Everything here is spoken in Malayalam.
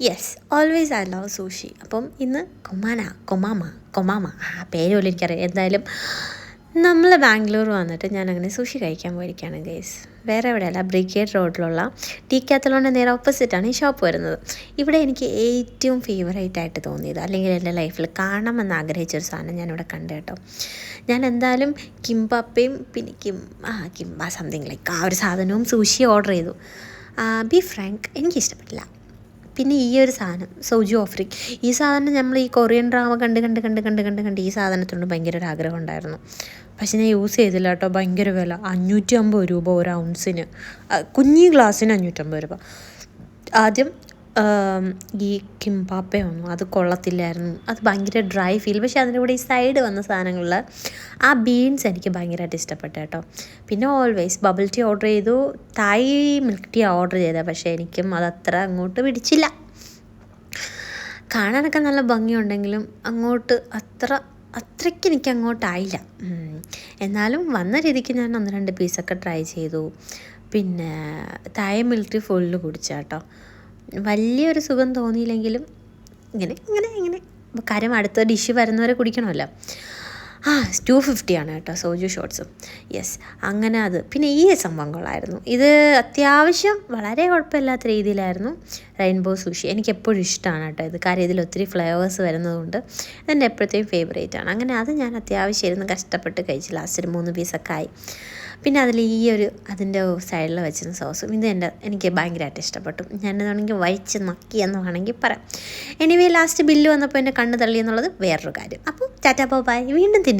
Yes, always I love sushi. അപ്പം ഇന്ന് കൊമാമ പേര് പോലും എനിക്കറിയാം. എന്തായാലും നമ്മൾ ബാംഗ്ലൂർ വന്നിട്ട് ഞാനങ്ങനെ സൂഷി കഴിക്കാൻ പോയിരിക്കുകയാണ് ഗൈസ്. വേറെ എവിടെയല്ല, ബ്രിഗേഡ് റോഡിലുള്ള ടീ കാത്തലോണിൻ്റെ നേരെ ഓപ്പോസിറ്റാണ് ഈ ഷോപ്പ് വരുന്നത്. ഇവിടെ എനിക്ക് ഏറ്റവും ഫേവറേറ്റ് ആയിട്ട് തോന്നിയത്, അല്ലെങ്കിൽ എൻ്റെ ലൈഫിൽ കാണണമെന്ന് ആഗ്രഹിച്ചൊരു സാധനം ഞാനിവിടെ കണ്ടു കേട്ടോ. ഞാൻ എന്തായാലും കിംബാപ്പയും പിന്നെ കിംബ സംതിങ് ലൈക്ക് ആ ഒരു സാധനവും സൂഷി ഓർഡർ ചെയ്തു. ബി ഫ്രാങ്ക്, എനിക്കിഷ്ടപ്പെട്ടില്ല. പിന്നെ ഈ ഒരു സാധനം സോജു ഓഫറിങ്, ഈ സാധനം നമ്മൾ ഈ കൊറിയൻ ഡ്രാമ കണ്ട് ഈ സാധനത്തിനോട് ഭയങ്കര ഒരു ആഗ്രഹം ഉണ്ടായിരുന്നു. പക്ഷെ ഞാൻ യൂസ് ചെയ്തില്ല കേട്ടോ. ഭയങ്കര വില, 550 രൂപ ഒരു ഔൺസിന്, കുഞ്ഞി ഗ്ലാസ്സിന് 550 രൂപ. ആദ്യം ഈ കിംപാപ്പ വന്നു, അത് കൊള്ളത്തില്ലായിരുന്നു, അത് ഭയങ്കര ഡ്രൈ ഫീൽ. പക്ഷേ അതിൻ്റെ കൂടെ ഈ സൈഡ് വന്ന സാധനങ്ങളിൽ ആ ബീൻസ് എനിക്ക് ഭയങ്കരമായിട്ട് ഇഷ്ടപ്പെട്ടു കേട്ടോ. പിന്നെ ഓൾവേസ് ബബിൾ ടീ ഓർഡർ ചെയ്തു, തായ് മിൽക്ക് ടീ ഓർഡർ ചെയ്തത്. പക്ഷേ എനിക്കും അതത്ര അങ്ങോട്ട് പിടിച്ചില്ല. കാണാനൊക്കെ നല്ല ഭംഗിയുണ്ടെങ്കിലും അങ്ങോട്ട് അത്രയ്ക്ക് എനിക്ക് അങ്ങോട്ടായില്ല. എന്നാലും വന്ന രീതിക്ക് ഞാൻ 1-2 പീസൊക്കെ ട്രൈ ചെയ്തു. പിന്നെ തായ് മിൽക്ക് ടീ ഫുള്ള് കുടിച്ചാട്ടോ. വലിയൊരു സുഖം തോന്നിയില്ലെങ്കിലും ഇങ്ങനെ കാര്യം അടുത്ത ഡിഷ് വരുന്നവരെ കുടിക്കണമല്ലോ. 250 ആണ് കേട്ടോ സോജു ഷോട്ട്സും. യെസ്, അങ്ങനെ അത്. പിന്നെ ഈ സംഭവം കൊള്ളായിരുന്നു. ഇത് അത്യാവശ്യം വളരെ കുഴപ്പമില്ലാത്ത രീതിയിലായിരുന്നു. റെയിൻബോ സൂഷി എനിക്കെപ്പോഴും ഇഷ്ടമാണ് കേട്ടോ ഇത്. കാര്യം ഇതിൽ ഒത്തിരി ഫ്ലേവേഴ്സ് വരുന്നതുകൊണ്ട് ഇതെൻ്റെ എപ്പോഴത്തെയും ഫേവറേറ്റ് ആണ്. അങ്ങനെ അത് ഞാൻ അത്യാവശ്യം ഇരുന്ന് കഷ്ടപ്പെട്ട് കഴിച്ചു. ലാസ്റ്റ് ഒരു 3 പീസൊക്കെ ആയി. പിന്നെ അതിൽ ഈ ഒരു അതിൻ്റെ സൈഡിൽ വെച്ചിരുന്ന സോസും എനിക്ക് ഭയങ്കരമായിട്ട് ഇഷ്ടപ്പെട്ടു. ഞാനതാണെങ്കിൽ വഴിച്ച് നക്കി എന്ന് വേണമെങ്കിൽ പറയാം. എനിവേ ലാസ്റ്റ് ബില്ല് വന്നപ്പോൾ എൻ്റെ കണ്ണ് തള്ളി എന്നുള്ളത് വേറൊരു കാര്യം. അപ്പോൾ ടാറ്റാ ബൈ, വീണ്ടും